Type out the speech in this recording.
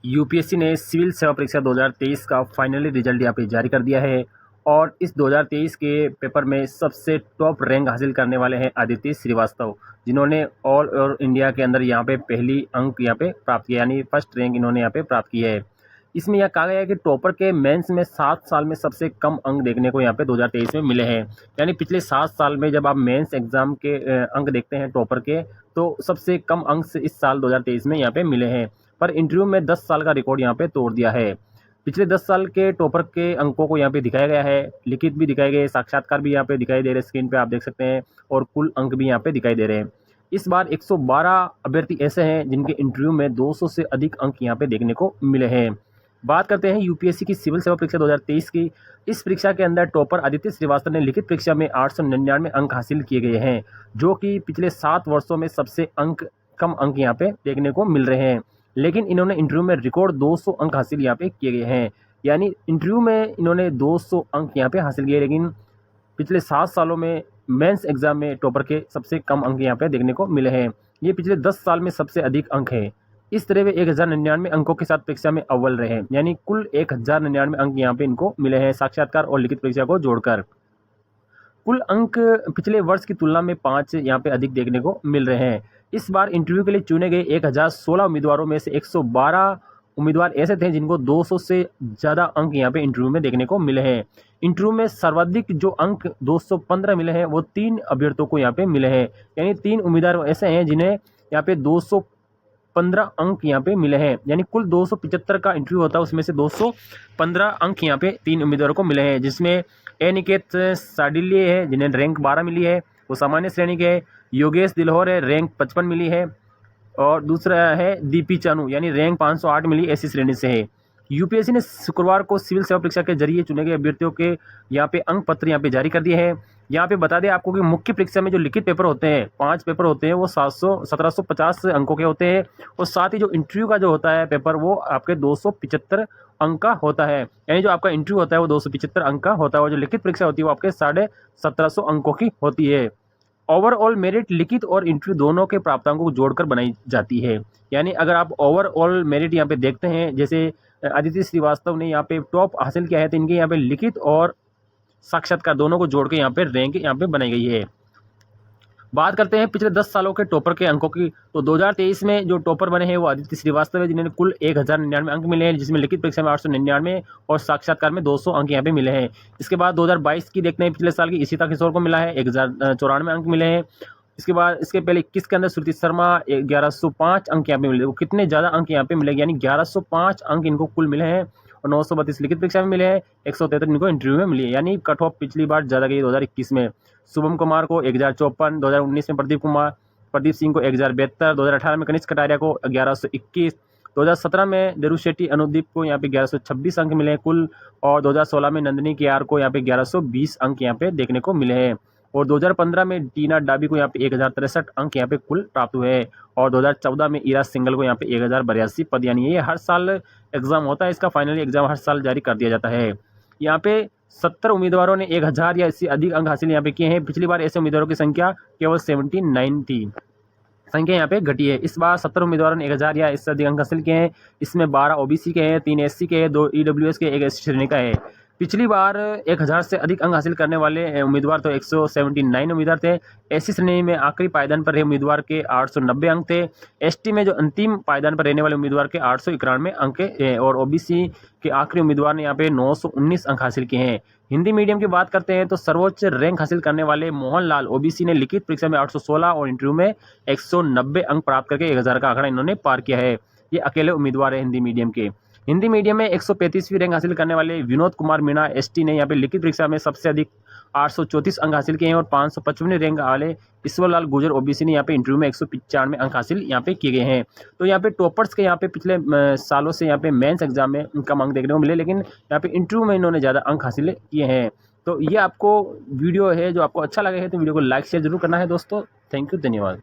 UPSC ने civil सेवा परीक्षा 2023 का फाइनली रिजल्ट यहाँ पे जारी कर दिया है और इस 2023 के पेपर में सबसे टॉप रैंक हासिल करने वाले हैं आदित्य श्रीवास्तव, जिन्होंने ऑल ओवर इंडिया के अंदर यहाँ पे पहली अंक यहाँ पे प्राप्त किया, यानी फर्स्ट रैंक इन्होंने यहाँ पे प्राप्त किया है। इसमें यह कहा गया है कि टॉपर के मेंस में 7 साल में सबसे कम अंक देखने को यहाँ पे 2023 में मिले हैं। यानी पिछले 7 साल में जब आप मेंस एग्जाम के अंक देखते हैं टॉपर के, तो सबसे कम अंक से इस साल 2023 में यहाँ पे मिले हैं। पर इंटरव्यू में 10 साल का रिकॉर्ड यहाँ पे तोड़ दिया है। पिछले 10 साल के टॉपर के अंकों को यहाँ पे दिखाया गया है, लिखित भी दिखाए गए, साक्षात्कार भी यहाँ पे दिखाई दे रहे हैं, स्क्रीन पे आप देख सकते हैं, और कुल अंक भी यहाँ पे दिखाई दे रहे हैं। इस बार 112 अभ्यर्थी ऐसे हैं जिनके इंटरव्यू में 200 से अधिक अंक यहाँ पे देखने को मिले हैं। बात करते हैं यूपीएससी की सिविल सेवा परीक्षा 2023 की। इस परीक्षा के अंदर टॉपर आदित्य श्रीवास्तव ने लिखित परीक्षा में 899 अंक हासिल किए गए हैं, जो कि पिछले 7 वर्षों में सबसे कम अंक यहाँ पे देखने को मिल रहे हैं। लेकिन इन्होंने इंटरव्यू में रिकॉर्ड 200 अंक हासिल यहाँ पे किए गए हैं, यानी इंटरव्यू में इन्होंने 200 अंक यहाँ पे हासिल किए। लेकिन पिछले 7 सालों में मेंस एग्जाम में टॉपर के सबसे कम अंक यहाँ पे देखने को मिले हैं। ये पिछले 10 साल में सबसे अधिक अंक है। इस तरह वे 1099 अंकों के साथ परीक्षा में अव्वल रहे, यानी कुल 1099 अंक यहाँ पे इनको मिले हैं साक्षात्कार और लिखित परीक्षा को जोड़कर। कुल अंक पिछले वर्ष की तुलना में 5 यहाँ पे अधिक देखने को मिल रहे हैं। इस बार इंटरव्यू के लिए चुने गए 1016 उम्मीदवारों में से 112 उम्मीदवार ऐसे थे जिनको 200 से ज़्यादा अंक यहाँ पे इंटरव्यू में देखने को मिले हैं। इंटरव्यू में सर्वाधिक जो अंक 215 मिले हैं वो 3 अभ्यर्थियों को यहाँ पे मिले हैं, यानी 3 उम्मीदवार ऐसे हैं जिन्हें यहाँ पे 215 अंक यहाँ पे मिले हैं। यानी कुल 275 का इंटरव्यू होता है, उसमें से 215 अंक यहाँ पे 3 उम्मीदवारों को मिले हैं, जिसमें निकेत साडिल्य है जिन्हें रैंक 12 मिली है, वो सामान्य श्रेणी के है। योगेश दिलहोर है, रैंक 55 मिली है, और दूसरा है दीपी चानू, यानी रैंक 508 मिली, ऐसी श्रेणी से है। यूपीएससी ने शुक्रवार को सिविल सेवा परीक्षा के जरिए चुने गए अभ्यर्थियों के यहाँ पे अंक पत्र यहाँ पे जारी कर दिए हैं। यहाँ पे बता दें आपको कि मुख्य परीक्षा में जो लिखित पेपर होते हैं, 5 पेपर होते हैं, वो 1750 अंकों के होते हैं, और साथ ही जो इंटरव्यू का जो होता है पेपर वो आपके 275 अंक का होता है। यानी जो आपका इंटरव्यू होता है वो 275 अंक का होता है, और जो लिखित परीक्षा होती है वो आपके 1750 अंकों की होती है। ओवरऑल मेरिट लिखित और इंटरव्यू दोनों के प्राप्तांकों को जोड़कर बनाई जाती है। यानी अगर आप ओवरऑल मेरिट यहाँ पे देखते हैं, जैसे आदित्य श्रीवास्तव ने यहाँ पे टॉप हासिल किया है, तो इनके यहाँ पे लिखित और साक्षात्कार दोनों को जोड़ के यहाँ पे रैंक यहाँ पे बनाई गई है। बात करते हैं पिछले 10 सालों के टॉपर के अंकों की, तो 2023 में जो टॉपर बने हैं वो आदित्य श्रीवास्तव है, जिन्हें कुल 1099 अंक मिले हैं, जिसमें लिखित परीक्षा में 899 और साक्षात्कार में 200 अंक यहाँ पे मिले हैं। इसके बाद 2022 की देखते हैं, पिछले साल की इशिता किशोर को मिला है 1094 अंक मिले हैं। इसके बाद इसके पहले 21 के अंदर श्रुति शर्मा 1105 अंक यहाँ पे मिले। वो कितने ज़्यादा अंक यहाँ पे मिले, यानी 1105 अंक इनको कुल मिले हैं, और 932 लिखित परीक्षा में मिले हैं, 173 इनको इंटरव्यू में मिली है, यानी कट ऑफ पिछली बार ज़्यादा गई 2021 में। शुभम कुमार को 1054, 2019 में प्रदीप सिंह को 1072, 2018 में कनिष्क कटारिया को 1121, 2017 में देरू शेट्टी अनुदीप को यहाँ पे 1126 अंक मिले हैं कुल, और 2016 में नंदिनी केआर को यहाँ पे 1120 अंक यहाँ पे देखने को मिले हैं, और 2015 में टीना डाबी को यहाँ पे 1063 अंक यहाँ पे कुल प्राप्त हुए हैं, और 2014 में ईरा सिंगल को यहाँ पे 1082 पद, यानी ये हर साल एग्जाम होता है, इसका फाइनली एग्जाम हर साल जारी कर दिया जाता है। यहाँ पे 70 उम्मीदवारों ने 1000 या इससे अधिक अंक हासिल यहाँ पे किए हैं। पिछली बार ऐसे उम्मीदवारों की संख्या केवल 79 थी, संख्या यहाँ पे घटी है। इस बार 70 उम्मीदवारों ने 1000 या इससे अधिक अंक हासिल किए हैं। इसमें 12 ओबीसी के हैं, 3 एससी के हैं, 2 ईडब्ल्यूएस के, 1 एससी श्रेणी का है। पिछली बार 1000 से अधिक अंक हासिल करने वाले उम्मीदवार तो 179 उम्मीदवार थे। एससी श्रेणी में आखिरी पायदान पर रहे उम्मीदवार के 890 अंक थे। एसटी में जो अंतिम पायदान पर रहने वाले उम्मीदवार के 891 अंक हैं, और ओबीसी के आखिरी उम्मीदवार ने यहाँ पे 919 अंक हासिल किए हैं। हिंदी मीडियम की बात करते हैं तो सर्वोच्च रैंक हासिल करने वाले मोहनलाल ओबीसी ने लिखित परीक्षा में 816 और इंटरव्यू में 190 अंक प्राप्त करके 1000 का आंकड़ा इन्होंने पार किया है। ये अकेले उम्मीदवार है हिंदी मीडियम के। हिंदी मीडियम में 135वीं रैंक हासिल करने वाले विनोद कुमार मीणा एसटी ने यहाँ पे लिखित परीक्षा में सबसे अधिक 834 अंक हासिल किए हैं, और 555वीं रैंक वाले ईश्वरलाल गुर्जर ओबीसी ने यहाँ पे इंटरव्यू में 195 अंक हासिल यहाँ पे किए गए हैं। तो यहाँ पे टॉपर्स के यहाँ पे पिछले सालों से यहाँ पे मेंस एग्जाम में कम अंक देखने को मिले, लेकिन यहाँ पे इंटरव्यू में इन्होंने ज़्यादा अंक हासिल किए हैं। तो ये आपको वीडियो है जो आपको अच्छा लगा है तो वीडियो को लाइक शेयर जरूर करना है दोस्तों। थैंक यू, धन्यवाद।